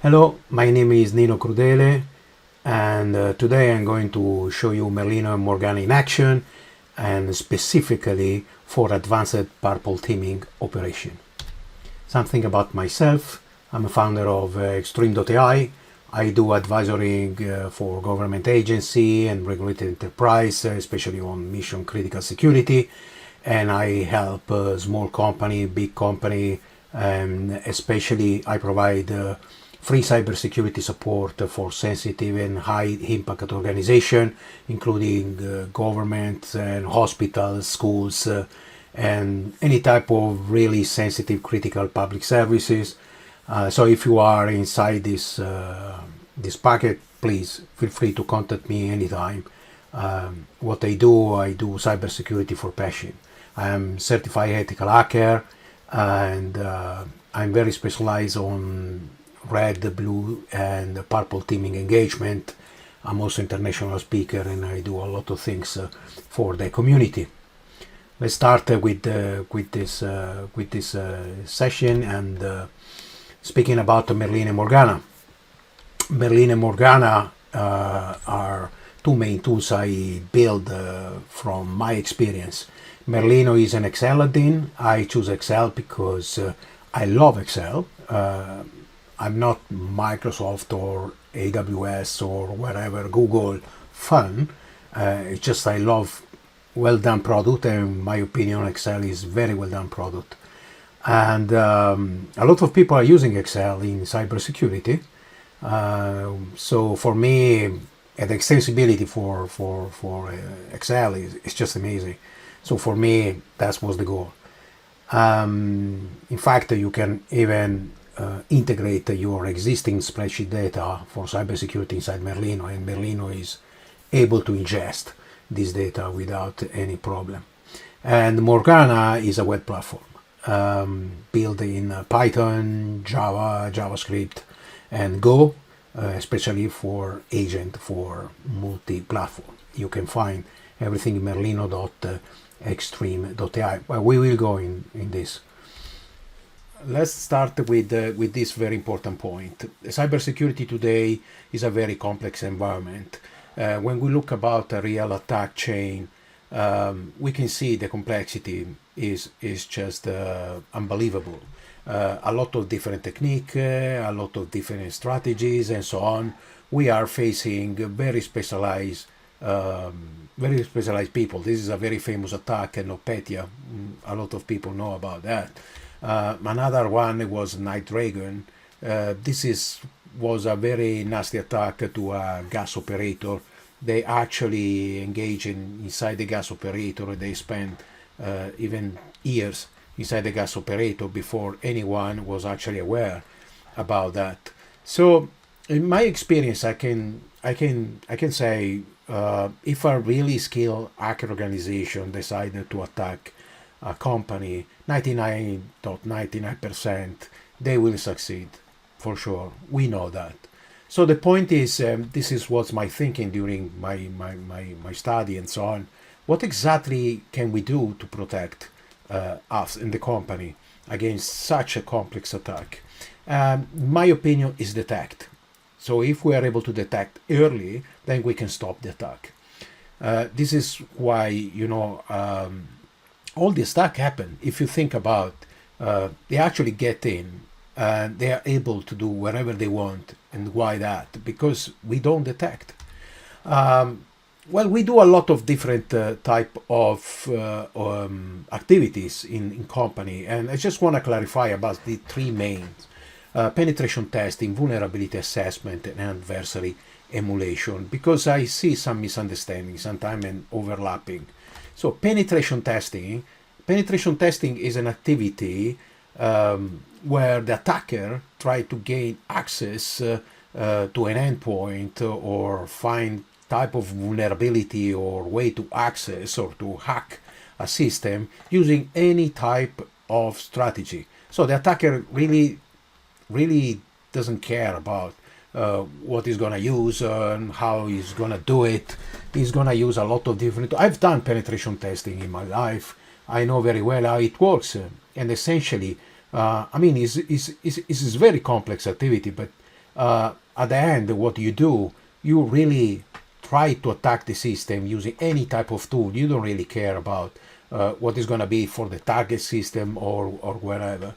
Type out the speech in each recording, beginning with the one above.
Hello, my name is Nino Crudele, and today I'm going to show you Merlino and Morgana in action, and specifically for advanced purple teaming operation. Something about myself: I'm a founder of Extreme.ai. I do advisory for government agency and regulated enterprise, especially on mission critical security, and I help small company, big company, and especially I provide free cybersecurity support for sensitive and high impact organizations, including governments and hospitals, schools, and any type of really sensitive critical public services. So if you are inside this packet, please feel free to contact me anytime. What I do cybersecurity for passion. I am certified ethical hacker, and I'm very specialized on red, blue, and purple teaming engagement. I'm also international speaker, and I do a lot of things for the community. Let's start with this session and speaking about Merlino and Morgana. Merlino and Morgana are two main tools I build from my experience. Merlino is an Excel add-in. I choose Excel because I love Excel. I'm not Microsoft or AWS or wherever, Google fan. It's just I love well done product, and in my opinion Excel is very well done product. And a lot of people are using Excel in cybersecurity. So for me, the extensibility for Excel is just amazing. So for me, that was the goal. In fact, you can even integrate your existing spreadsheet data for cybersecurity inside Merlino, and Merlino is able to ingest this data without any problem. And Morgana is a web platform built in Python, Java, JavaScript, and Go, especially for agent for multi-platform. You can find everything in merlino.extreme.ai. Well, we will go in this. Let's start with this very important point. Cybersecurity today is a very complex environment. When we look about a real attack chain, we can see the complexity is just unbelievable. A lot of different techniques, a lot of different strategies, and so on. We are facing very specialized people. This is a very famous attack, NotPetya. A lot of people know about that. Another one was Night Dragon. This was a very nasty attack to a gas operator. They actually engage inside the gas operator. They spent even years inside the gas operator before anyone was actually aware about that. So, in my experience, I can say if a really skilled hacker organization decided to attack a company, 99.99% they will succeed for sure. We know that. So the point is, this is what's my thinking during my study and so on. What exactly can we do to protect us in the company against such a complex attack? My opinion is detect. So if we are able to detect early, then we can stop the attack. This is why, all the attack happen. If you think about, they actually get in and they are able to do whatever they want. And why that? Because we don't detect. Well, we do a lot of different type of activities in company, and I just want to clarify about the three main: penetration testing, vulnerability assessment, and adversary emulation, because I see some misunderstanding sometimes and overlapping. So penetration testing is an activity where the attacker tries to gain access to an endpoint or find type of vulnerability or way to access or to hack a system using any type of strategy. So the attacker really doesn't care about what he's gonna use and how he's gonna do it. He's gonna use a lot of different. I've done penetration testing in my life. I know very well how it works, and essentially, it's very complex activity, but at the end, what you do, you really try to attack the system using any type of tool. You don't really care about what is going to be for the target system or wherever.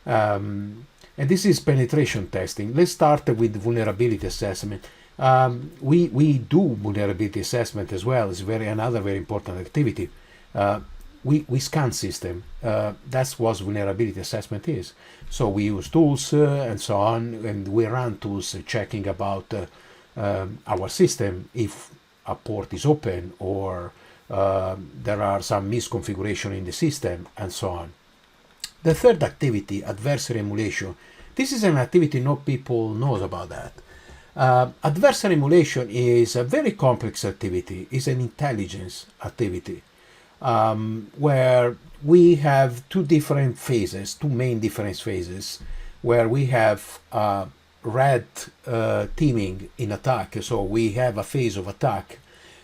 And this is penetration testing. Let's start with vulnerability assessment. We do vulnerability assessment as well. It's another very important activity. We scan system. That's what vulnerability assessment is. So we use tools and so on, and we run tools checking about our system if a port is open or there are some misconfiguration in the system and so on. The third activity, adversary emulation. This is an activity not people knows about that. Adversary emulation is a very complex activity. It's an intelligence activity where we have two main different phases, where we have red teaming in attack. So we have a phase of attack,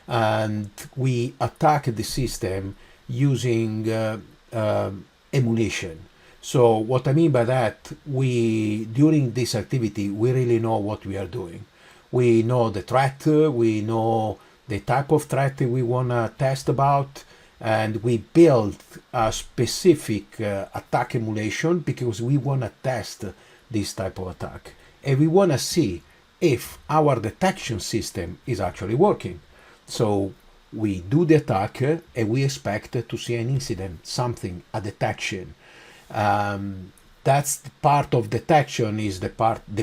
and we attack the system using emulation. So what I mean by that, during this activity, we really know what we are doing. We know the threat, we know the type of threat we want to test about, and we build a specific attack emulation because we want to test this type of attack. And we want to see if our detection system is actually working. So we do the attack and we expect to see an incident, something, a detection. That's the part of detection is the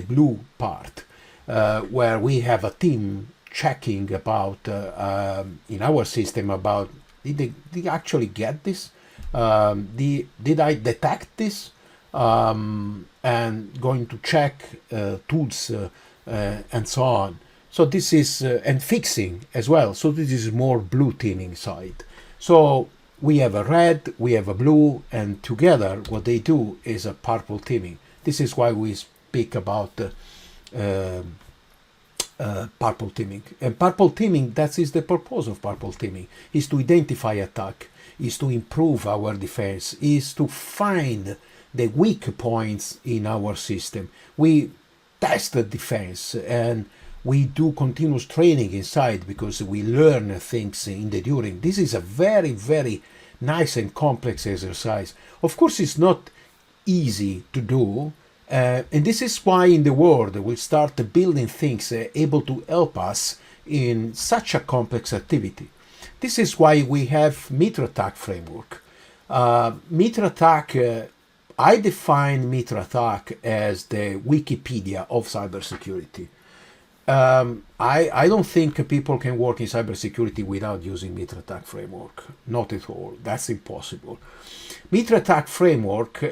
blue part, where we have a team checking about in our system about did they actually get this? Did I detect this? And going to check tools and so on. So this is and fixing as well. So this is more blue teaming side. So we have a red, we have a blue, and together what they do is a purple teaming. This is why we speak about purple teaming. And purple teaming, that is the purpose of purple teaming, is to identify attack, is to improve our defense, is to find the weak points in our system. We test the defense and we do continuous training inside because we learn things in the during. This is a very, very nice and complex exercise. Of course, it's not easy to do. And this is why in the world we start building things able to help us in such a complex activity. This is why we have MITRE ATT&CK framework. MITRE ATT&CK, I define MITRE ATT&CK as the Wikipedia of cybersecurity. I don't think people can work in cybersecurity without using MITRE ATT&CK framework. Not at all. That's impossible. MITRE ATT&CK framework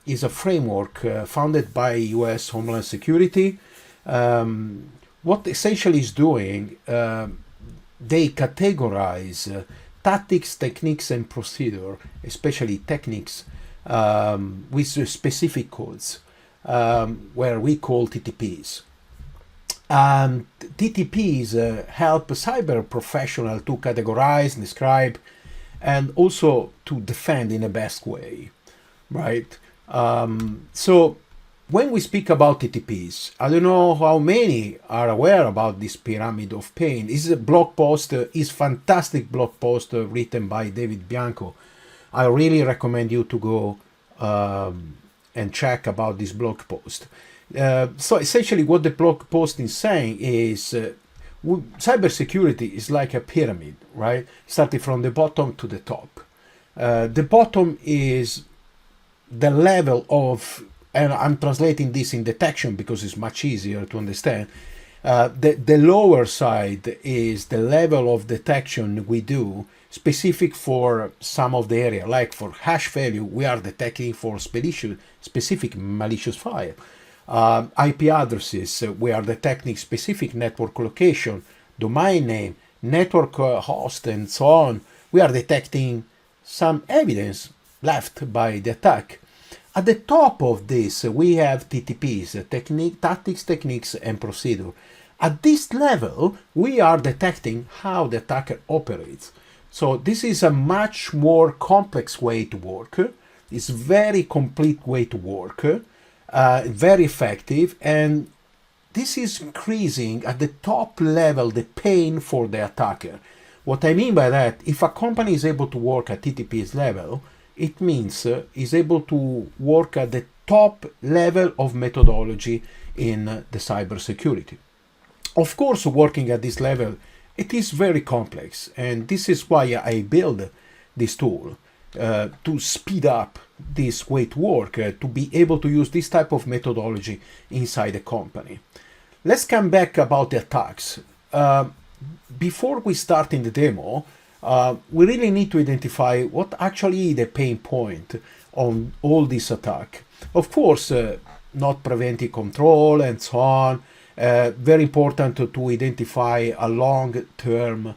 is a framework founded by US Homeland Security. What essentially is doing, they categorize tactics, techniques, and procedure, especially techniques, with specific codes, where we call TTPs. And TTPs help cyber professional to categorize, describe, and also to defend in the best way, right? So when we speak about TTPs, I don't know how many are aware about this pyramid of pain. This is a blog post, is fantastic blog post written by David Bianco. I really recommend you to go and check about this blog post. So essentially what the blog post is saying is cybersecurity is like a pyramid, right? Starting from the bottom to the top. The bottom is the level of, and I'm translating this in detection because it's much easier to understand. The lower side is the level of detection we do specific for some of the area, like for hash value, we are detecting for specific malicious file. IP addresses, we are detecting specific network location, domain name, network host, and so on. We are detecting some evidence left by the attack. At the top of this, we have TTPs, tactics, techniques, and procedure. At this level, we are detecting how the attacker operates. So this is a much more complex way to work. It's a very complete way to work, very effective, and this is increasing at the top level the pain for the attacker. What I mean by that, if a company is able to work at TTP's level, it means is able to work at the top level of methodology in the cybersecurity. Of course, working at this level, it is very complex, and this is why I build this tool to speed up this way to work, to be able to use this type of methodology inside the company. Let's come back about the attacks. Before we start in the demo, we really need to identify what actually is the pain point on all this attack. Of course, not preventing control and so on. Very important to identify a long-term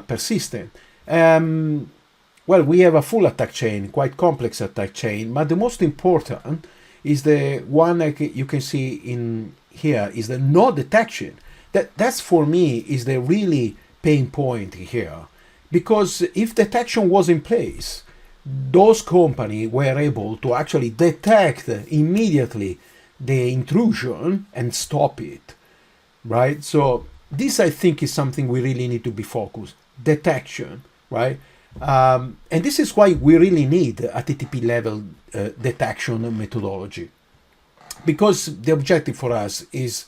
persistent. Well, we have a full attack chain, quite complex attack chain, but the most important is the one like you can see in here is the no detection. That's for me is the really pain point here, because if detection was in place, those companies were able to actually detect immediately the intrusion and stop it, right? So this I think is something we really need to be focused, detection, right? And this is why we really need a TTP level detection methodology, because the objective for us is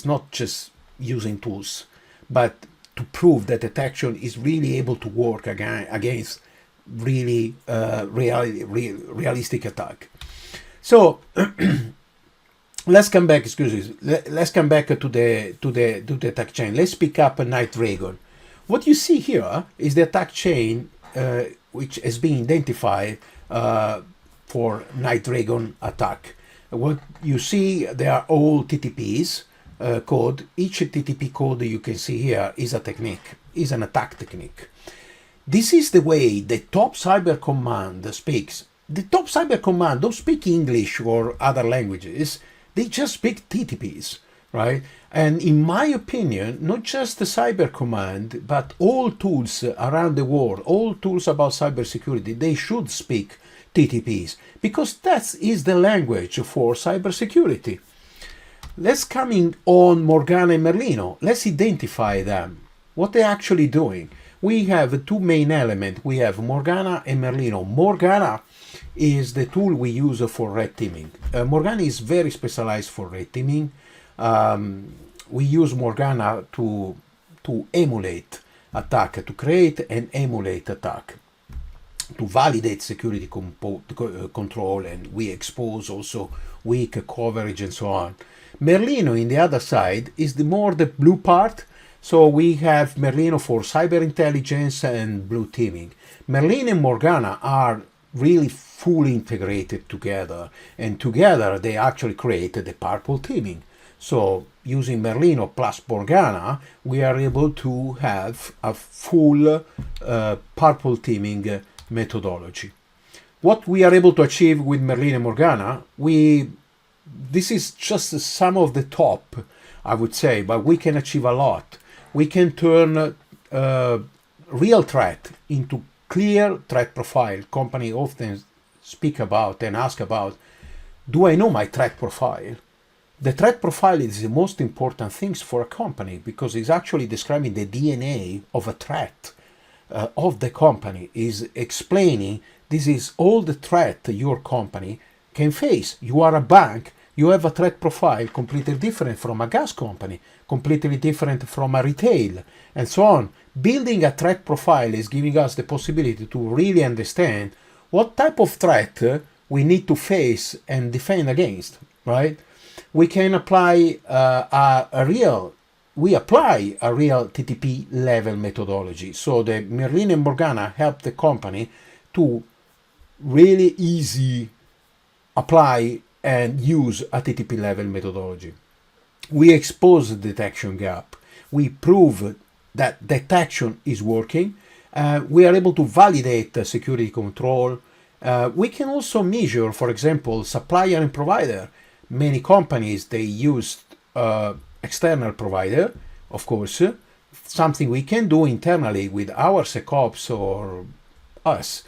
not just using tools, but to prove that detection is really able to work against really realistic attack. So let's come back. Excuse me. Let's come back to the attack chain. Let's pick up a Night Dragon. What you see here is the attack chain which has been identified for Night Dragon attack. What you see, they are all TTPs code. Each TTP code you can see here is a technique, is an attack technique. This is the way the top cyber command speaks. The top cyber command don't speak English or other languages. They just speak TTPs, right? And in my opinion, not just the cyber command, but all tools around the world, all tools about cybersecurity, they should speak TTPs, because that is the language for cybersecurity. Let's come in on Morgana and Merlino. Let's identify them, what they're actually doing. We have two main elements. We have Morgana and Merlino. Morgana is the tool we use for red teaming. Morgana is very specialized for red teaming. We use Morgana to emulate attack, to create and emulate attack, to validate security control, and we expose also weak coverage and so on. Merlino, in the other side, is the blue part. So we have Merlino for cyber intelligence and blue teaming. Merlino and Morgana are really fully integrated together, and together they actually create the purple teaming. So using Merlino plus Morgana, we are able to have a full purple teaming methodology. What we are able to achieve with Merlino and Morgana, this is just some of the top, I would say, but we can achieve a lot. We can turn real threat into clear threat profile. Companies often speak about and ask about, do I know my threat profile? The threat profile is the most important thing for a company, because it's actually describing the DNA of a threat of the company, is explaining this is all the threat your company can face. You are a bank, you have a threat profile completely different from a gas company, completely different from a retail, and so on. Building a threat profile is giving us the possibility to really understand what type of threat we need to face and defend against, right? We can apply a real TTP level methodology. So the Merlino and Morgana help the company to really easy apply and use a TTP level methodology. We expose the detection gap. We prove that detection is working. We are able to validate the security control. We can also measure, for example, supplier and provider. Many companies, they use external provider, of course, something we can do internally with our SecOps or us.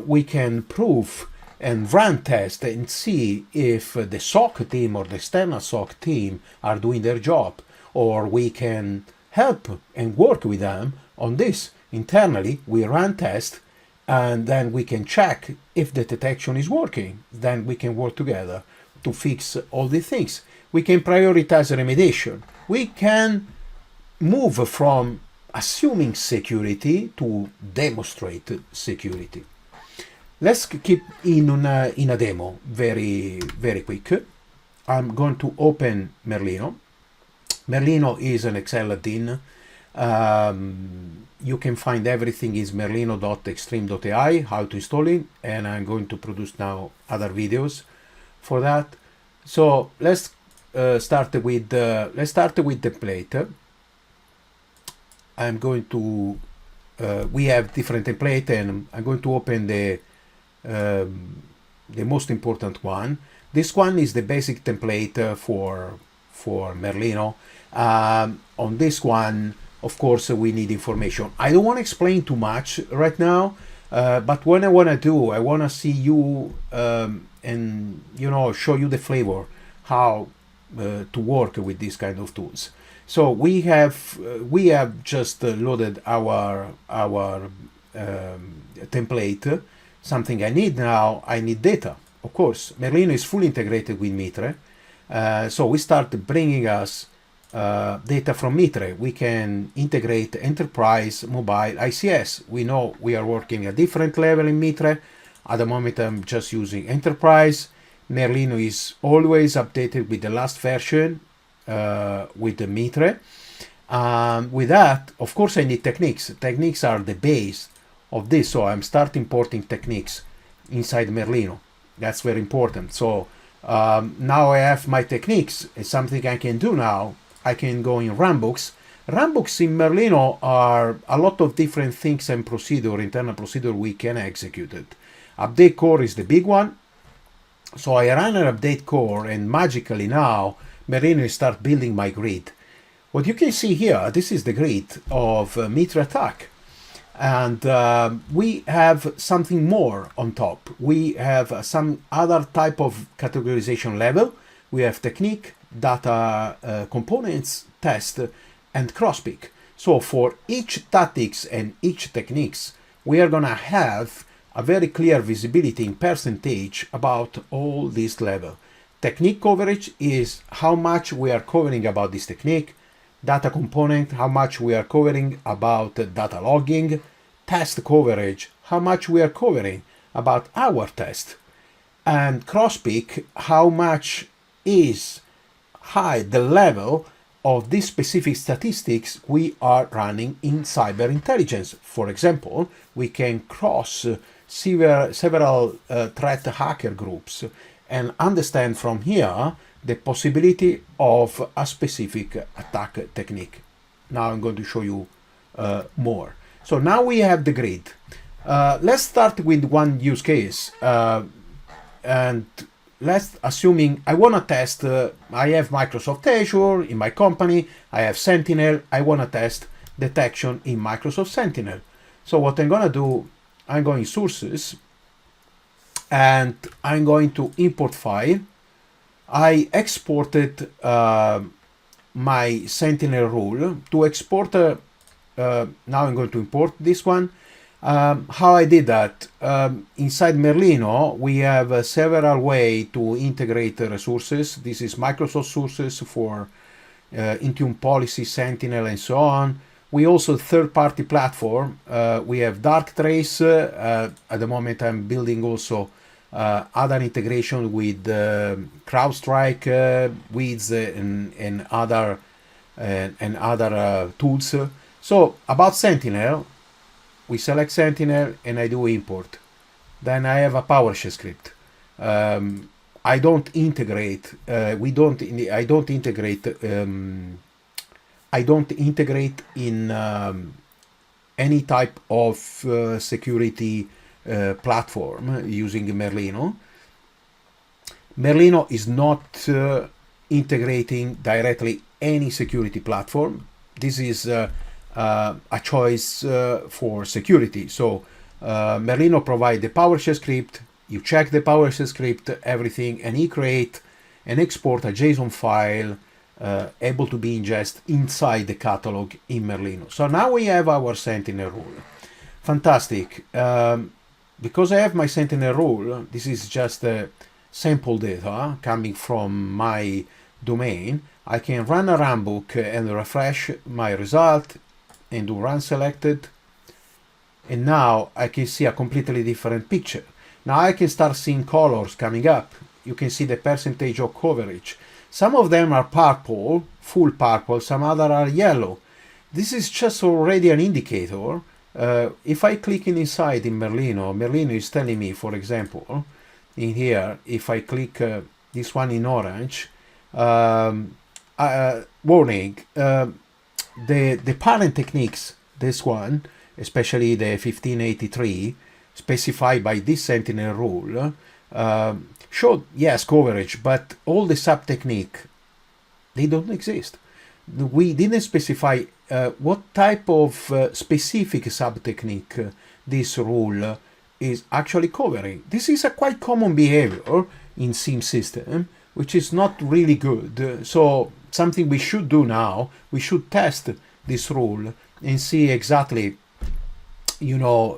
We can prove and run tests and see if the SOC team or the external SOC team are doing their job, or we can help and work with them on this. Internally, we run tests, and then we can check if the detection is working. Then we can work together to fix all these things. We can prioritize remediation. We can move from assuming security to demonstrate security. Let's keep in a demo very quick. I'm going to open Merlino. Merlino is an Excel add-in. You can find everything is merlino.extreme.ai, how to install it, and I'm going to produce now other videos for that. So let's start with the template. I'm going to we have different template, and I'm going to open the most important one. This one is the basic template for Merlino. On this one, of course, we need information. I don't want to explain too much right now, but what I want to do, I want to see you and show you the flavor how to work with these kind of tools. So we have just loaded our template. Something I need now, I need data. Of course, Merlino is fully integrated with MITRE. So we start bringing us data from MITRE. We can integrate enterprise, mobile, ICS. We know we are working at different level in MITRE. At the moment, I'm just using enterprise. Merlino is always updated with the last version with the MITRE. With that, of course, I need techniques. Techniques are the base of this, so I'm start importing techniques inside Merlino. That's very important. So now I have my techniques. It's something I can do now. I can go in runbooks. Runbooks in Merlino are a lot of different things and procedure, internal procedure we can execute it. Update core is the big one. So I run an update core, and magically now Merlino start building my grid. What you can see here, this is the grid of MITRE ATT&CK. And we have something more on top. We have some other type of categorization level. We have technique, data components, test, and cross-pick. So for each tactics and each techniques, we are gonna have a very clear visibility in percentage about all this level. Technique coverage is how much we are covering about this technique. Data component, how much we are covering about data logging. Test coverage, how much we are covering about our test. And cross-pick, how much is high the level of these specific statistics we are running in cyber intelligence. For example, we can cross several threat hacker groups and understand from here the possibility of a specific attack technique. Now I'm going to show you more. So now we have the grid. Let's start with one use case. And let's assuming I want to test, I have Microsoft Azure in my company, I have Sentinel, I want to test detection in Microsoft Sentinel. So what I'm going to do, I'm going sources, and I'm going to import file. I exported my Sentinel rule. To export, now I'm going to import this one. How I did that? Inside Merlino, we have several ways to integrate resources. This is Microsoft sources for Intune policy, Sentinel, and so on. We also third-party platform. We have Darktrace. At the moment, I'm building also other integration with CrowdStrike, Wiz, and other tools. So about Sentinel, we select Sentinel and I do import. Then I have a PowerShell script. I don't integrate. I don't integrate in any type of security platform using Merlino. Merlino is not integrating directly any security platform. This is a choice for security. So Merlino provides the PowerShell script, you check the PowerShell script, everything, and he create and export a JSON file able to be ingested inside the catalog in Merlino. So now we have our Sentinel rule. Fantastic. Because I have my Sentinel rule, this is just sample data coming from my domain. I can run a runbook and refresh my result and do run selected. And now I can see a completely different picture. Now I can start seeing colors coming up. You can see the percentage of coverage. Some of them are purple, full purple, some other are yellow. This is just already an indicator. If I click inside in Merlino, Merlino is telling me, for example, in here, if I click this one in orange, warning, the parent techniques, this one, especially the 1583, specified by this Sentinel rule, showed, yes, coverage, but all the sub-technique, they don't exist. We didn't specify what type of specific sub-technique this rule is actually covering. This is a quite common behavior in SIM system, which is not really good. So something we should do now, we should test this rule and see exactly, you know,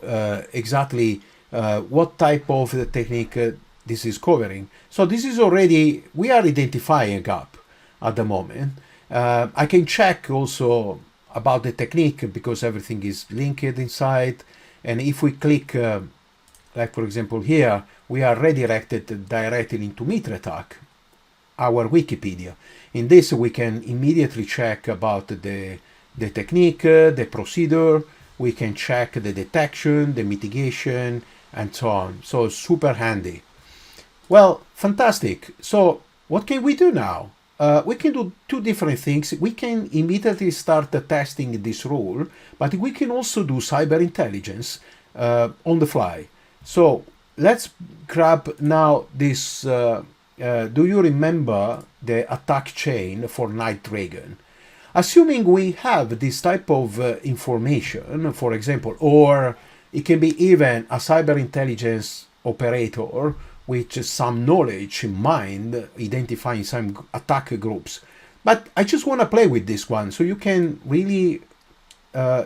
what type of the technique this is covering. So this is already, we are identifying a gap at the moment. I can check also about the technique because everything is linked inside. And if we click, like for example here, we are redirected directly into MITRE ATT&CK, our Wikipedia. In this, we can immediately check about the technique, the procedure. We can check the detection, the mitigation, and so on. So super handy. Well, fantastic. So what can we do now? We can do two different things. We can immediately start testing this rule, but we can also do cyber intelligence on the fly. So let's grab now this. Do you remember the attack chain for Night Dragon? Assuming we have this type of information, for example, or it can be even a cyber intelligence operator with some knowledge in mind, identifying some attack groups. But I just want to play with this one so you can really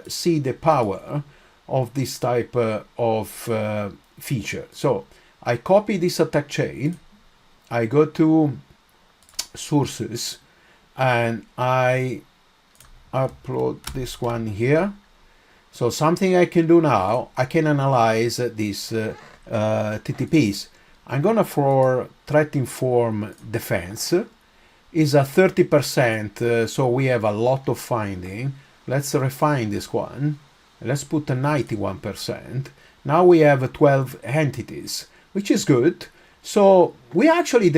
see the power of this type of feature. So I copy this attack chain, I go to sources, and I upload this one here. So something I can do now, I can analyze these TTPs. I'm gonna for threat inform defense is a 30%, so we have a lot of finding. Let's refine this one. Let's put a 91%. Now we have 12 entities, which is good. So we actually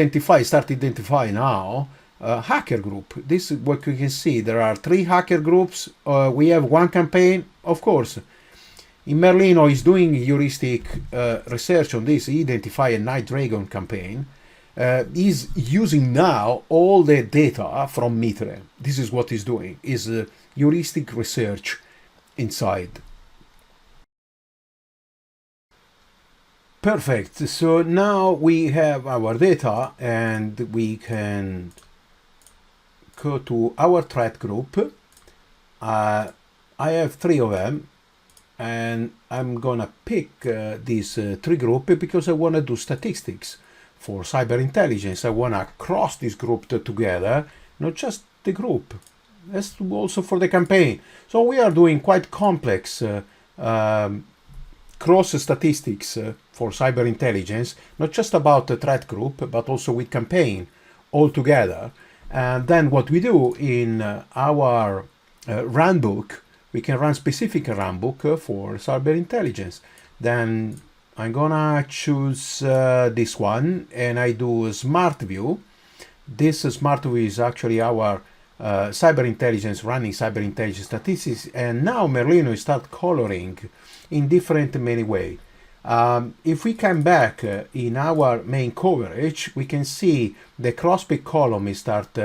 start identify now hacker group. This is what you can see. There are 3 hacker groups. We have 1 campaign, of course. In Merlino is doing heuristic research on this. He identified a Night Dragon campaign. He's using now all the data from MITRE. This is what he's doing, is heuristic research inside. Perfect. So now we have our data and we can go to our threat group. I have 3 of them. And I'm gonna pick these 3 groups because I want to do statistics for cyber intelligence. I want to cross this group together, not just the group. Let's do also for the campaign. So we are doing quite complex cross statistics for cyber intelligence, not just about the threat group, but also with campaign all together. And then what we do in our runbook, we can run specific runbook for cyber intelligence. Then I'm gonna choose this one and I do smart view. This smart view is actually our cyber intelligence, running cyber intelligence statistics. And now Merlino start coloring in different many ways. If we come back in our main coverage, we can see the cross-pick column is start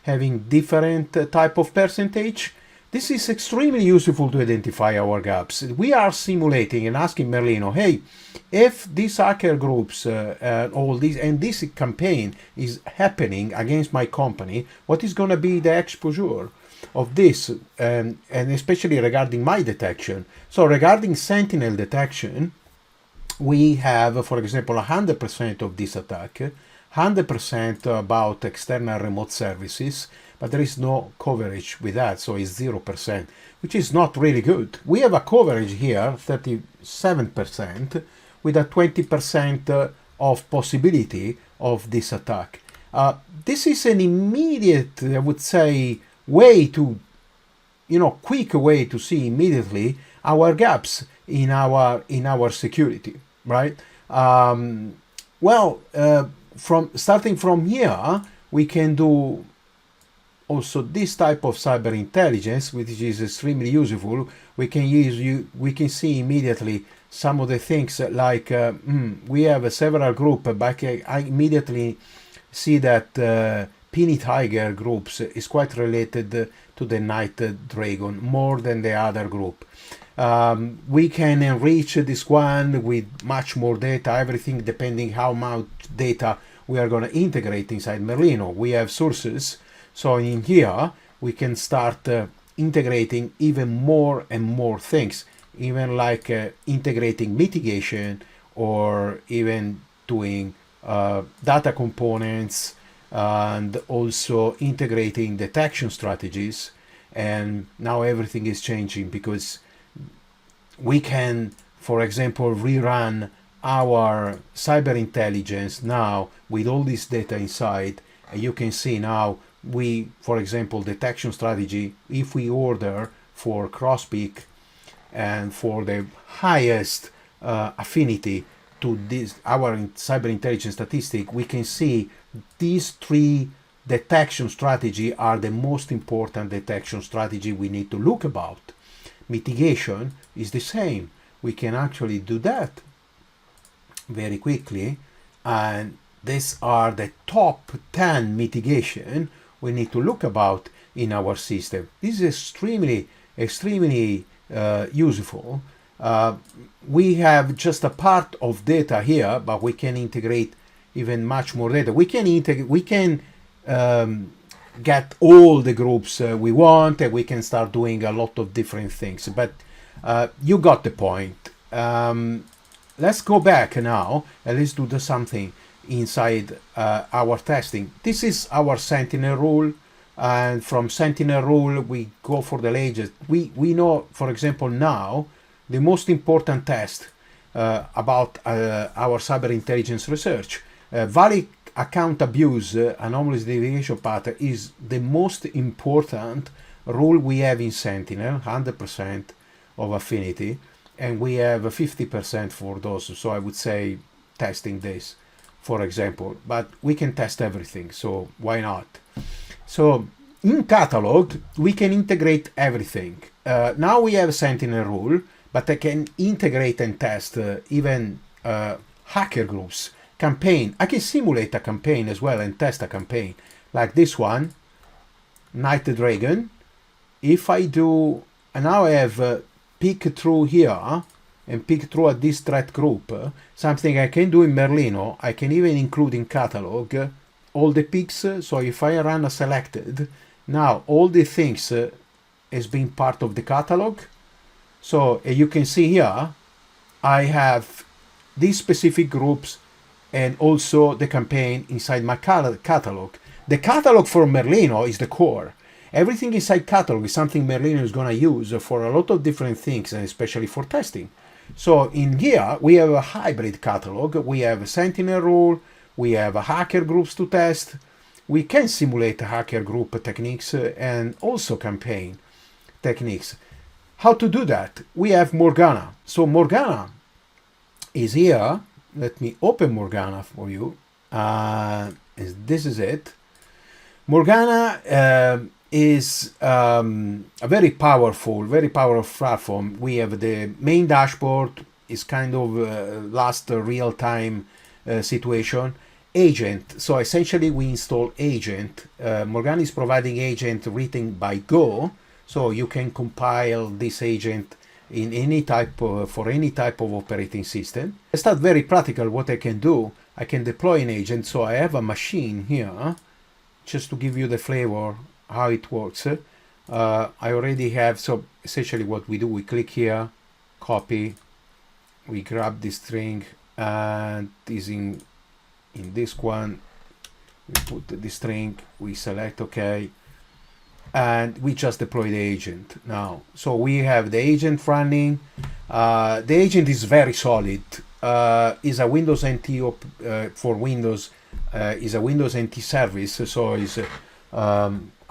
having different type of percentage. This is extremely useful to identify our gaps. We are simulating and asking Merlino, hey, if these hacker groups, all these, and this campaign is happening against my company, what is going to be the exposure of this, and especially regarding my detection? So regarding Sentinel detection, we have, for example, 100% of this attack, 100% about external remote services, but there is no coverage with that, so it's 0%, which is not really good. We have a coverage here, 37%, with a 20% of possibility of this attack. This is an immediate, I would say, way to, quick way to see immediately our gaps in our security, right? Starting from here, we can do also this type of cyber intelligence, which is extremely useful. We can see immediately some of the things like we have several groups, but I immediately see that Penny Tiger groups is quite related to the Night Dragon more than the other group. We can enrich this one with much more data, everything depending how much data we are going to integrate inside Merlino. We have sources, so in here we can start integrating even more and more things, even like integrating mitigation or even doing data components, and also integrating detection strategies. And now everything is changing because we can, for example, rerun our cyber intelligence now with all this data inside. And you can see now for example, detection strategy, if we order for cross-peak and for the highest affinity to this, our cyber intelligence statistic, we can see these three detection strategy are the most important detection strategy we need to look about. Mitigation is the same. We can actually do that very quickly, and these are the top 10 mitigation we need to look about in our system. This is extremely useful. We have just a part of data here, but we can integrate even much more data. We can get all the groups we want, and we can start doing a lot of different things. But you got the point. Let's go back now and let's do something inside our testing. This is our Sentinel rule, and from Sentinel rule we go for the latest. We know, for example, now the most important test about our cyber intelligence research, valid account abuse anomalous deviation pattern is the most important rule we have in Sentinel, 100% of affinity, and we have 50% for those. So I would say testing this, for example, but we can test everything, so why not? So in catalog we can integrate everything. Now we have Sentinel rule, but I can integrate and test even hacker groups, campaign. I can simulate a campaign as well and test a campaign like this one, Night Dragon. If I do, and now I have peek through here and peek through at this threat group, something I can do in Merlino. I can even include in catalog all the peaks. So if I run a selected, now all the things has been part of the catalog. So you can see here I have these specific groups and also the campaign inside my catalog. The catalog for Merlino is the core. Everything inside catalog is something Merlino is going to use for a lot of different things, and especially for testing. So in here we have a hybrid catalog. We have a Sentinel rule, we have a hacker groups to test, we can simulate hacker group techniques and also campaign techniques. How to do that? We have Morgana. So Morgana is here. Let me open Morgana for you. This is it. Morgana is a very powerful platform. We have the main dashboard, is kind of last real-time situation. Agent. So essentially we install agent. Morgana is providing agent written by Go. So you can compile this agent in any type of, for any type of operating system. It's not very practical. What I can do, I can deploy an agent. So I have a machine here, just to give you the flavor how it works. I already have, so essentially what we do, we click here, copy, we grab this string, and is in this one, we put the string, we select OK, and we just deploy the agent now. So we have the agent running. The agent is very solid. Is a Windows NT for Windows, is a Windows NT service, so is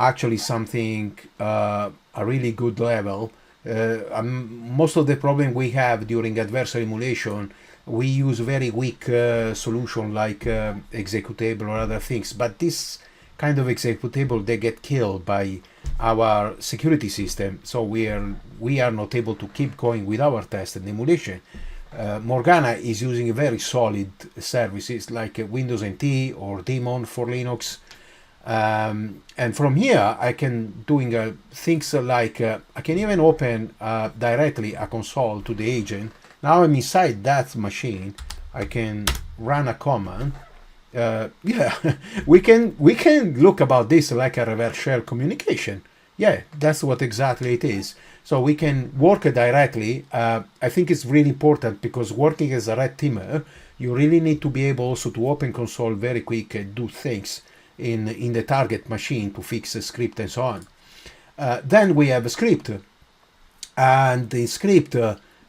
actually something a really good level. Most of the problem we have during adversarial emulation, we use very weak solution like executable or other things, but this kind of executable, they get killed by our security system, so we are not able to keep going with our test and emulation. Morgana is using very solid services like Windows NT or Daemon for Linux, and from here I can doing things like I can even open directly a console to the agent. Now I'm inside that machine. I can run a command. Yeah, we can look about this like a reverse shell communication. Yeah, that's what exactly it is. So we can work directly. I think it's really important because working as a red teamer, you really need to be able also to open console very quick and do things in the target machine to fix a script and so on. Then we have a script, and the script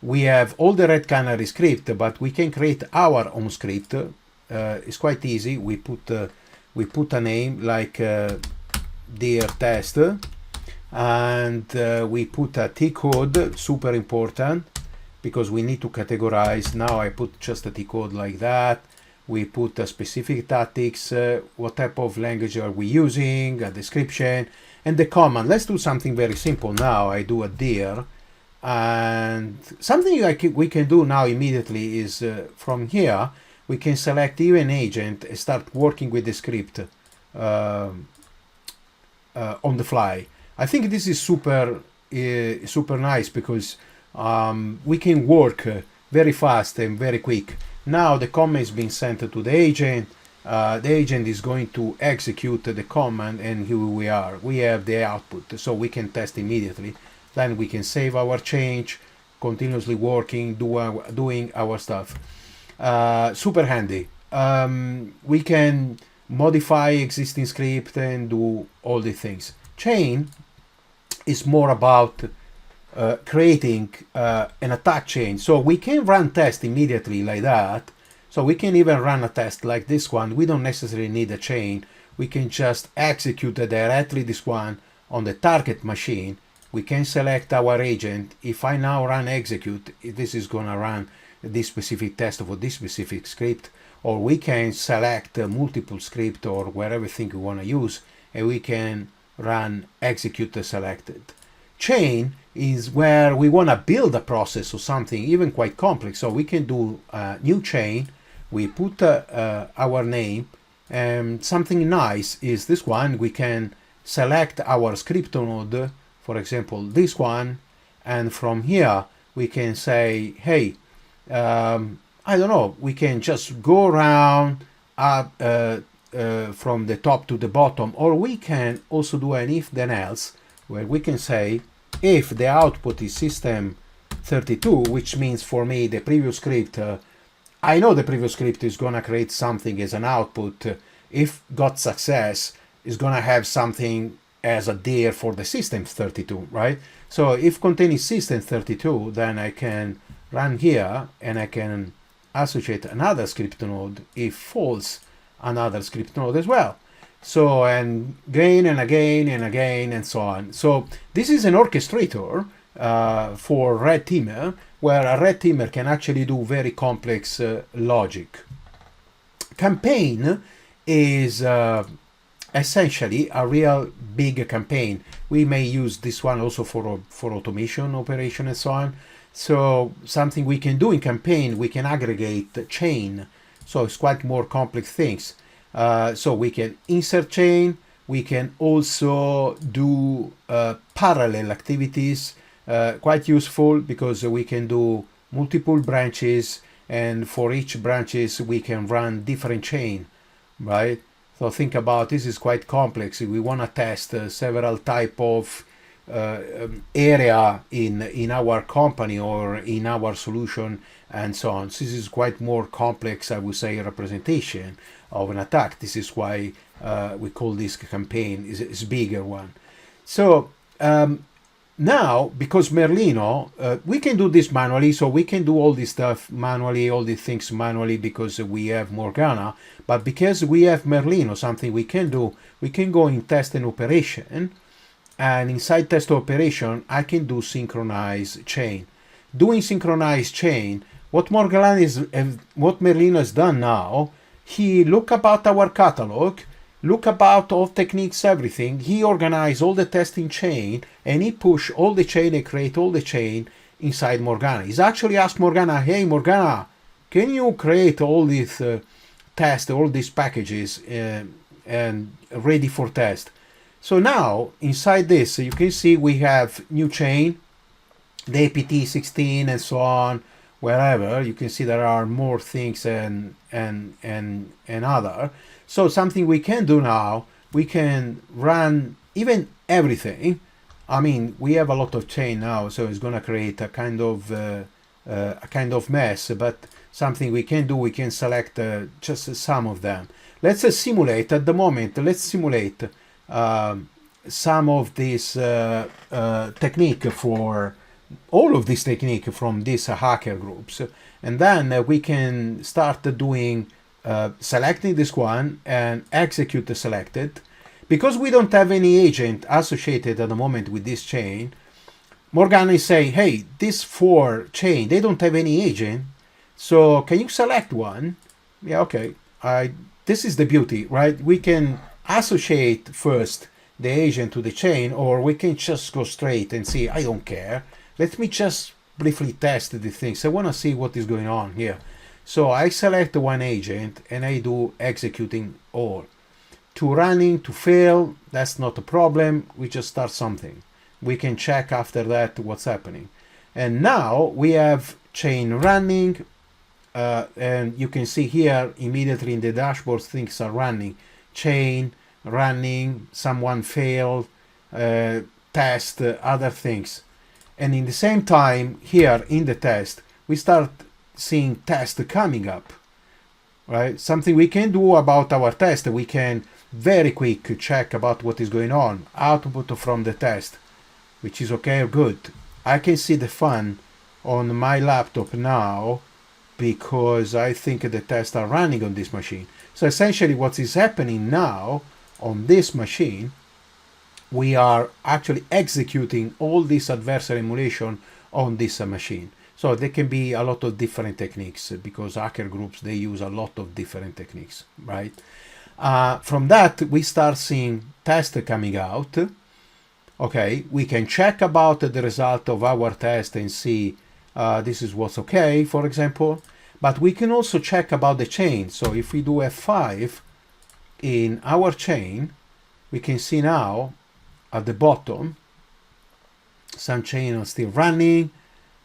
we have all the red canary script, but we can create our own script. It's quite easy. We put a name like dear test, and we put a T code, super important because we need to categorize. Now I put just a T code like that. We put a specific tactics, what type of language are we using, a description, and the command. Let's do something very simple now. I do a dir, and something like we can do now immediately is from here we can select even agent and start working with the script on the fly. I think this is super nice because we can work very fast and very quick. Now the command is being sent to the agent. The agent is going to execute the command, and here we are. We have the output, so we can test immediately. Then we can save our change, continuously working, doing our stuff. Super handy. We can modify existing script and do all the things. Chain is more about creating an attack chain. So we can run test immediately like that. So we can even run a test like this one. We don't necessarily need a chain. We can just execute directly this one on the target machine. We can select our agent. If I now run execute, this is going to run this specific test for this specific script. Or we can select multiple script or whatever thing we want to use, and we can run execute the selected. Chain is where we want to build a process or something even quite complex. So we can do a new chain. We put our name, and something nice is this one. We can select our script node, for example this one, and from here we can say, hey, I don't know, we can just go around from the top to the bottom, or we can also do an if then else, where we can say if the output is system32, which means for me the previous script, I know the previous script is going to create something as an output. If got success, is going to have something as a dir for the system32, right? So if containing system32, then I can run here and I can associate another script node. If false, another script node as well. So, and again and again and again and so on. So this is an orchestrator for red teamer, where a red teamer can actually do very complex logic. Campaign is essentially a real big campaign. We may use this one also for automation operation and so on. So something we can do in campaign, we can aggregate the chain. So it's quite more complex things. So we can insert chain, We can also do parallel activities, quite useful because we can do multiple branches, and for each branches we can run different chain, right? So think about this is quite complex. We want to test several type of area in our company or in our solution and so on. So this is quite more complex, I would say, representation of an attack. This is why we call this campaign is a bigger one. So now, because Merlino, we can do this manually, so we can do all this stuff manually, all these things manually because we have Morgana, but because we have Merlino, something we can do, we can go in test and operation, and inside test operation, I can do synchronized chain. Doing synchronized chain, what Merlino has done now, he look about our catalog, look about all techniques, everything. He organized all the testing chain, and he push all the chain and create all the chain inside Morgana. He's actually asked Morgana, hey Morgana, can you create all these tests, all these packages and ready for test? So now inside this, you can see we have new chain, the APT 16 and so on, wherever. You can see there are more things and other. So something we can do now, we can run even everything. I mean, we have a lot of chain now, so it's going to create a kind of mess. But something we can do, we can select just some of them. Let's simulate at the moment. Let's simulate some of this technique for all of this technique from these hacker groups, and then we can start doing selecting this one and execute the selected. Because we don't have any agent associated at the moment with this chain, Morgana is saying, hey, this 4 chain, they don't have any agent, so can you select one? Yeah, okay. This is the beauty, right? We can associate first the agent to the chain, or we can just go straight and see, I don't care. Let me just briefly test the things. I want to see what is going on here. So I select one agent and I do executing all. To running, to fail, that's not a problem. We just start something. We can check after that what's happening. And now we have chain running, and you can see here immediately in the dashboard things are running. Chain running, someone failed, test, other things. And in the same time here in the test, we start seeing test coming up, right? Something we can do about our test, we can very quick check about what is going on, output from the test, which is okay or good. I can see the fun on my laptop now because I think the tests are running on this machine. So essentially what is happening now on this machine, we are actually executing all this adversary emulation on this machine. So there can be a lot of different techniques because hacker groups, they use a lot of different techniques, right? From that, we start seeing tests coming out. Okay, we can check about the result of our test and see this is what's okay, for example. But we can also check about the chain. So if we do F5 in our chain, we can see now at the bottom, some chain are still running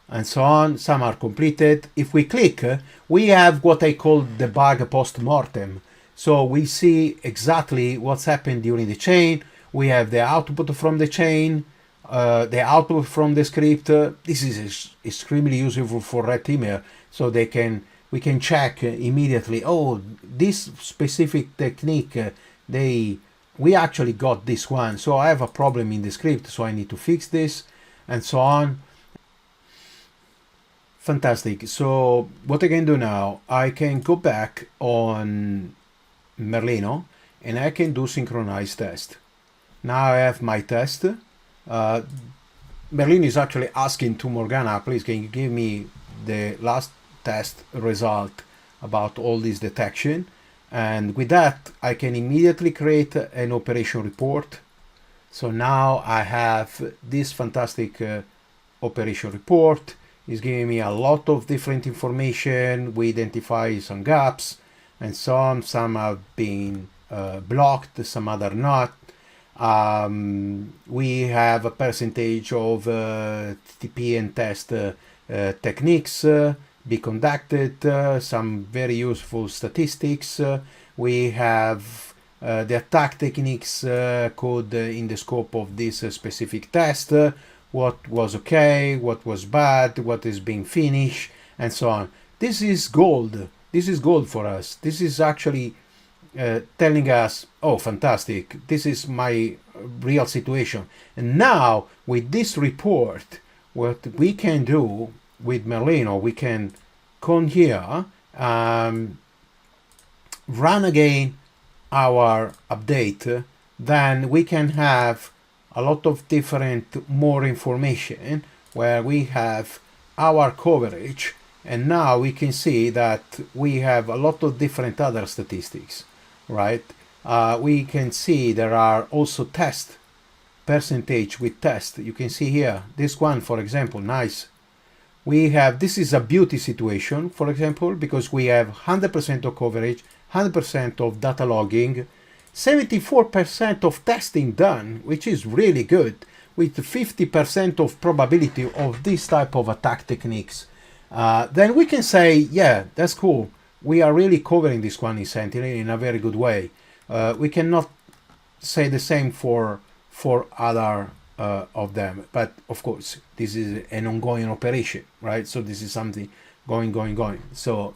and so on. Some are completed. If we click, we have what I call the bug post-mortem. So we see exactly what's happened during the chain. We have the output from the chain, the output from the script. This is extremely useful for red teamer, so we can check immediately. Oh, this specific technique, we actually got this one. So I have a problem in the script, so I need to fix this, and so on. Fantastic. So what I can do now, I can go back on Merlino and I can do synchronized test. Now I have my test. Merlino is actually asking to Morgana, please can you give me the last test result about all this detection? And with that, I can immediately create an operation report. So now I have this fantastic operation report. It's giving me a lot of different information. We identify some gaps and so on. Some have been blocked, some other not. We have a percentage of TP and test techniques be conducted, some very useful statistics. We have the attack techniques code in the scope of this specific test, what was okay, what was bad, what is being finished, and so on. This is gold. This is gold for us. This is actually telling us, oh, fantastic, this is my real situation. And now, with this report, what we can do with Merlino, we can come here, run again our update, then we can have a lot of different more information where we have our coverage, and now we can see that we have a lot of different other statistics, right? We can see there are also test percentage with test. You can see here this one, for example, nice. We have, this is a beauty situation, for example, because we have 100% of coverage, 100% of data logging, 74% of testing done, which is really good, with 50% of probability of this type of attack techniques. Then we can say, yeah, that's cool. We are really covering this one in Sentinel in a very good way. We cannot say the same for other of them, but of course this is an ongoing operation, right? So this is something going. So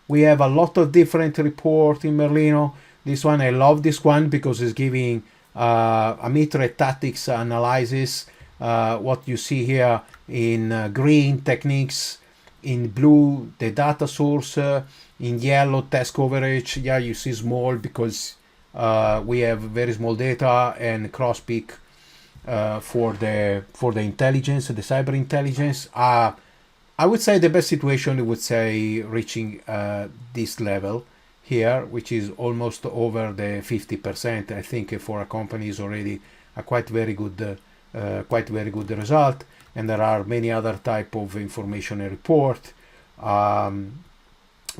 we have a lot of different reports in Merlino. This one, I love this one because it's giving a MITRE ATT&CK analysis. What you see here in green, techniques, in blue, the data source, in yellow, test coverage. Yeah, you see small because we have very small data, and cross peak for the intelligence, the cyber intelligence. I would say the best situation, I would say, reaching this level here, which is almost over the 50%. I think for a company is already a quite very good result. And there are many other type of information and report.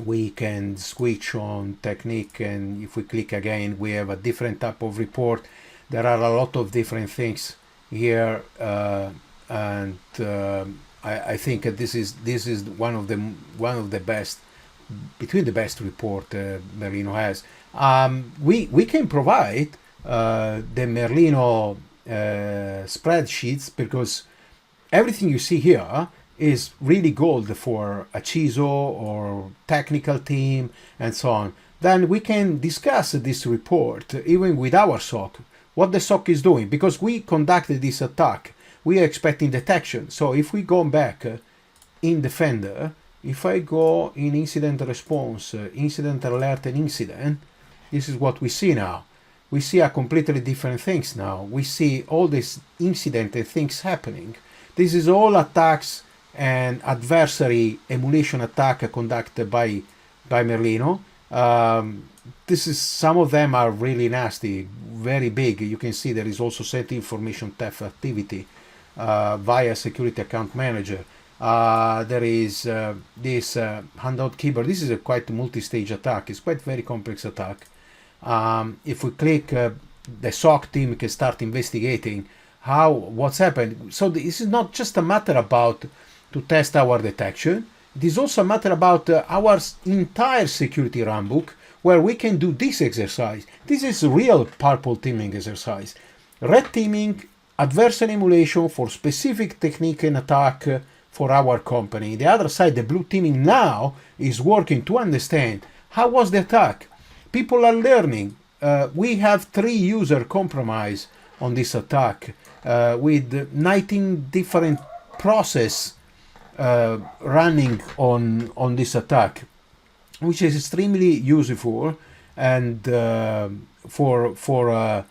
We can switch on technique, and if we click again, we have a different type of report. There are a lot of different things here, and I think this is one of the best, between the best report Merlino has. We can provide the Merlino spreadsheets, because everything you see here is really gold for a CISO or technical team and so on. Then we can discuss this report even with our SOC, what the SOC is doing, because we conducted this attack. We are expecting detection. So if we go back in Defender, if I go in incident response, incident alert and incident, this is what we see now. We see a completely different things now. We see all these incident things happening. This is all attacks and adversary emulation attack conducted by Merlino. This is, some of them are really nasty, very big. You can see there is also set information theft activity via security account manager. There is this handout keyboard. This is a quite multi-stage attack. It's quite very complex attack. If we click, the SOC team can start investigating what's happened. So this is not just a matter about to test our detection. It is also a matter about our entire security runbook, where we can do this exercise. This is real purple teaming exercise. Red teaming, adversary emulation for specific technique and attack for our company. The other side, the blue teaming now is working to understand how was the attack. People are learning. We have 3 user compromise on this attack with 19 different process running on this attack, which is extremely useful and for a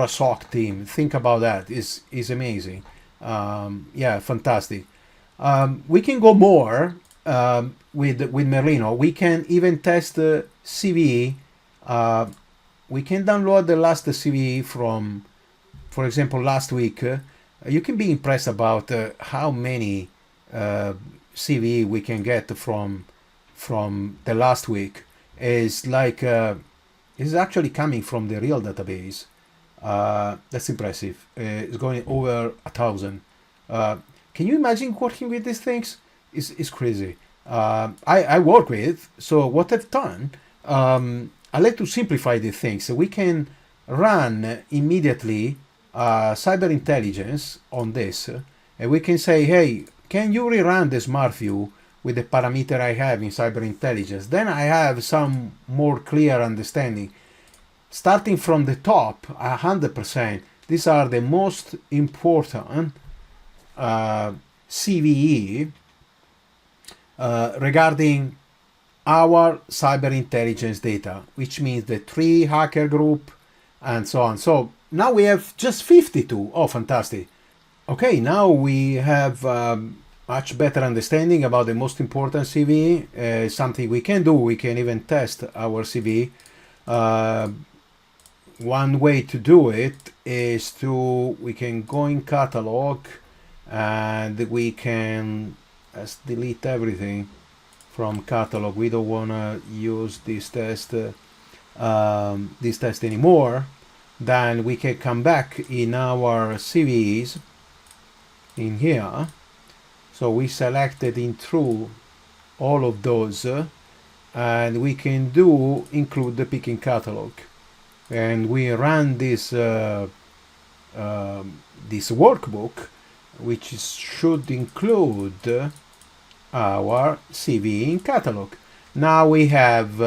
SOC team. Think about that. Is amazing. Yeah, fantastic. We can go more with Merlino. We can even test the CVE. We can download the last CVE from, for example, last week. You can be impressed about how many CVE we can get from the last week. Is like is actually coming from the real database. That's impressive. It's going over 1,000. Can you imagine working with these things? It's crazy. I work with, so what I've done, I like to simplify the things. So we can run immediately cyber intelligence on this, and we can say, hey, can you rerun the smart view with the parameter I have in cyber intelligence? Then I have some more clear understanding. Starting from the top, 100%, these are the most important CVE regarding our cyber intelligence data, which means the 3 hacker group and so on. So now we have just 52. Oh, fantastic. Okay, now we have much better understanding about the most important CVE. Something we can do, we can even test our CVE. One way to do it is we can go in catalog and we can delete everything from catalog. We don't want to use this test anymore. Then we can come back in our CVEs in here. So we selected in true all of those, and we can include the picking catalog, and we run this workbook, which should include our CV in catalog. Now we have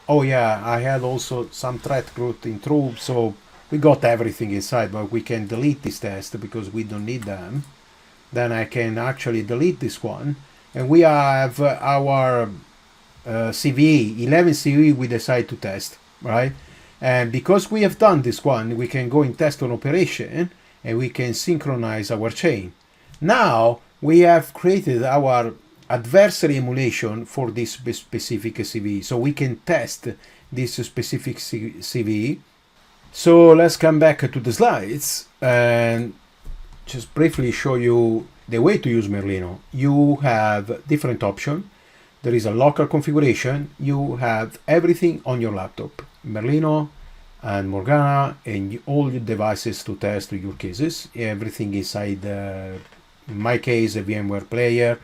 oh yeah, I had also some threat group in true, so we got everything inside, but we can delete this test because we don't need them. Then I can actually delete this one, and we have our CVE, 11 CVE we decide to test, right? And because we have done this one, we can go in test on operation and we can synchronize our chain. Now we have created our adversary emulation for this specific CVE, so we can test this specific CVE. So let's come back to the slides and just briefly show you the way to use Merlino. You have different options. There is a local configuration. You have everything on your laptop. Merlino and Morgana and all your devices to test your cases. Everything inside, in my case, a VMware player.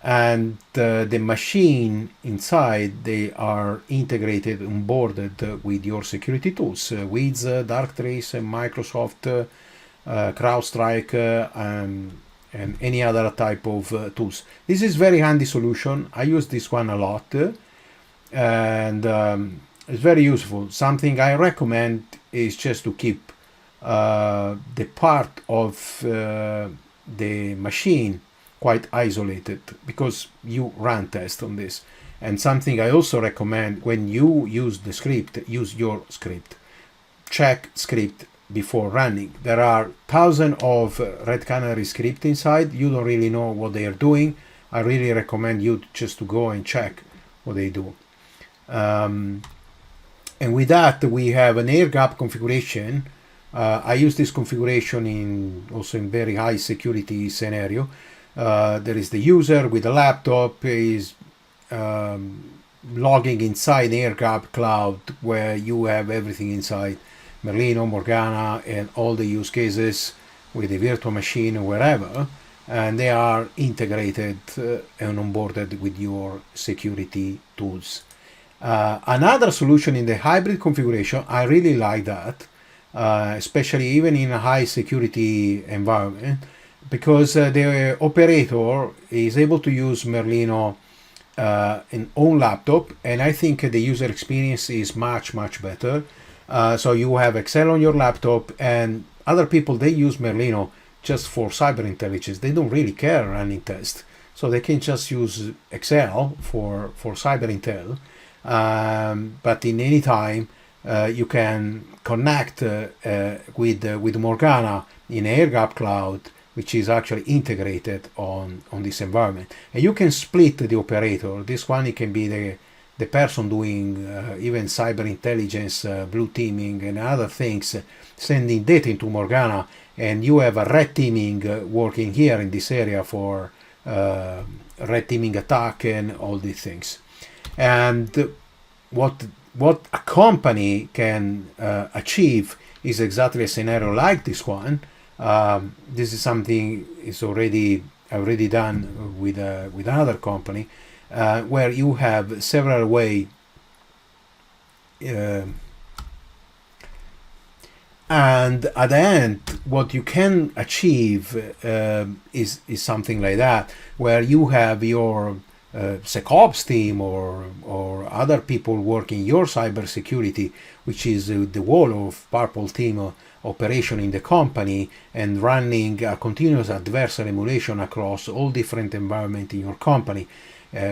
And the machine inside, they are integrated, onboarded with your security tools. Wiz, Darktrace, Microsoft, CrowdStrike, and any other type of tools. This is very handy solution. I use this one a lot, and it's very useful. Something I recommend is just to keep the part of the machine quite isolated, because you run tests on this. And something I also recommend, when you use the script, use your script. Check script before running. There are thousands of Red Canary script inside. You don't really know what they are doing. I really recommend you just to go and check what they do. And with that, we have an air gap configuration. I use this configuration also in very high security scenario. There is the user with a laptop is logging inside air gap cloud, where you have everything inside. Merlino, Morgana, and all the use cases with the virtual machine or wherever, and they are integrated and onboarded with your security tools. Another solution in the hybrid configuration, I really like that, especially even in a high security environment, because the operator is able to use Merlino in own laptop, and I think the user experience is much better. So you have Excel on your laptop, and other people, they use Merlino just for cyber intelligence. They don't really care running tests, so they can just use Excel for cyber intel. But in any time, you can connect with Morgana in Air Gap Cloud, which is actually integrated on this environment. And you can split the operator. This one, it can be the person doing even cyber intelligence, blue teaming, and other things, sending data into Morgana, and you have a red teaming working here in this area for red teaming attack and all these things. And what a company can achieve is exactly a scenario like this one. This is something is already done with another company, where you have several ways. And at the end, what you can achieve is something like that, where you have your SecOps team or other people working your cybersecurity, which is the whole of Purple team operation in the company, and running a continuous adversarial emulation across all different environments in your company,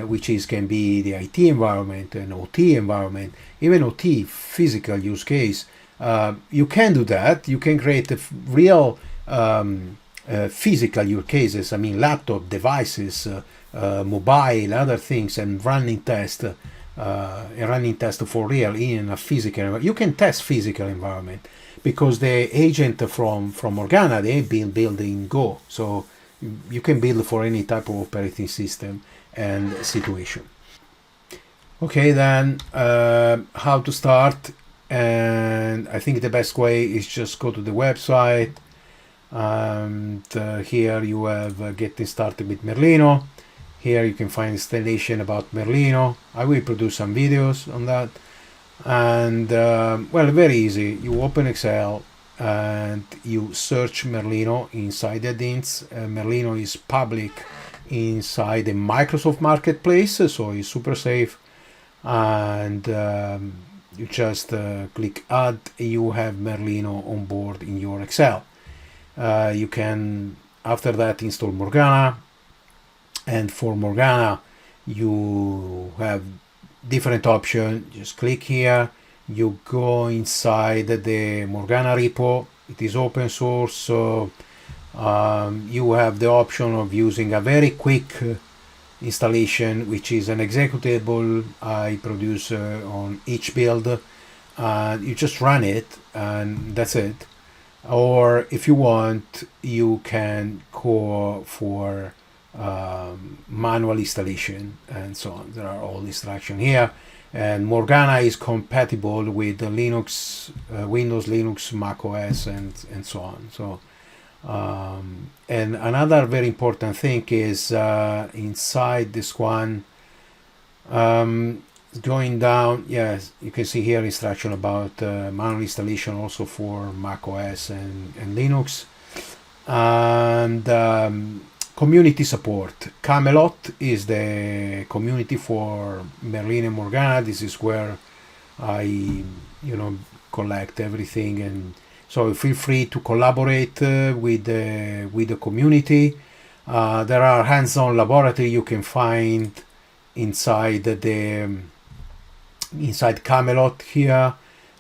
which can be the IT environment, an OT environment, even OT physical use case. You can do that. You can create real physical use cases. I mean, laptop devices, mobile, other things, and running test for real in a physical environment. You can test physical environment because the agent from Morgana, they build in Go, so you can build for any type of operating system and situation. Okay, then how to start? And I think the best way is just go to the website, and here you have getting started with Merlino. Here you can find installation about Merlino. I will produce some videos on that. And well, very easy. You open Excel and you search Merlino inside the add-ins. Merlino is public inside the Microsoft Marketplace, so it's super safe. And you just click add. You have Merlino on board in your Excel. You can, after that, install Morgana. And for Morgana, you have different options. Just click here. You go inside the Morgana repo. It is open source, so you have the option of using a very quick installation, which is an executable I produce on each build. You just run it and that's it. Or if you want, you can go for manual installation and so on. There are all instructions here, and Morgana is compatible with the Linux, Windows, Linux, Mac OS, and so on. So and another very important thing is inside this one, going down, yes, you can see here instruction about manual installation also for Mac OS and Linux. And community support. Camelot is the community for Merlino and Morgana. This is where I collect everything, and so feel free to collaborate with the community. There are hands-on laboratory you can find inside inside Camelot here.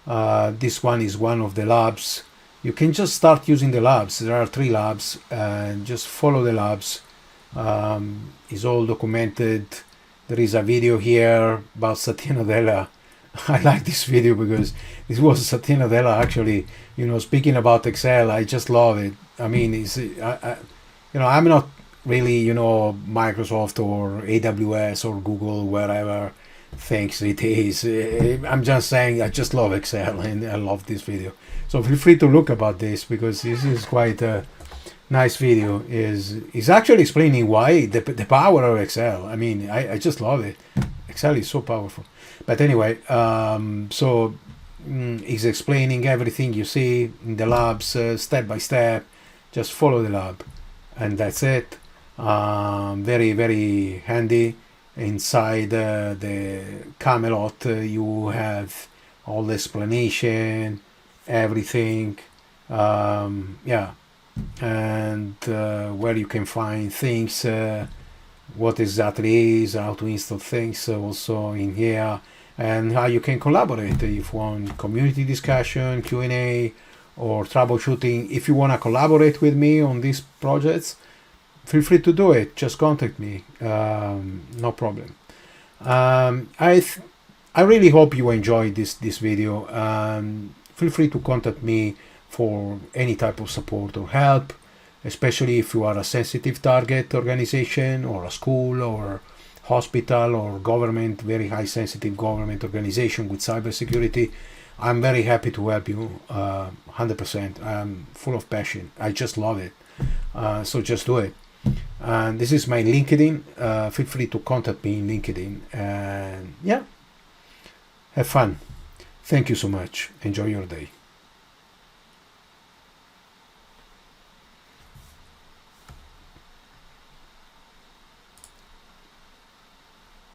This one is one of the labs. You can just start using the labs. There are 3 labs, and just follow the labs. It's all documented. There is a video here about Satya Nadella. I like this video because this was Satya Nadella actually, speaking about Excel. I just love it. I mean, I'm not really, Microsoft or AWS or Google, wherever thinks it is. I'm just saying I just love Excel, and I love this video. So feel free to look about this, because this is quite a nice video. Is actually explaining why the power of Excel. I mean, I just love it. Excel is so powerful. But anyway, so he's explaining everything you see in the labs step by step. Just follow the lab, and that's it. Very, very handy. Inside the Camelot, you have all the explanation, everything, yeah, and where you can find things, what exactly is, how to install things also in here, and how you can collaborate if you want community discussion, Q&A, or troubleshooting. If you want to collaborate with me on these projects, feel free to do it. Just contact me, no problem. I really hope you enjoyed this video. Feel free to contact me for any type of support or help, especially if you are a sensitive target organization, or a school or hospital or government, very high sensitive government organization with cybersecurity. I'm very happy to help you, 100%. I'm full of passion. I just love it. So just do it. And this is my LinkedIn. Feel free to contact me in LinkedIn. And yeah, have fun. Thank you so much. Enjoy your day.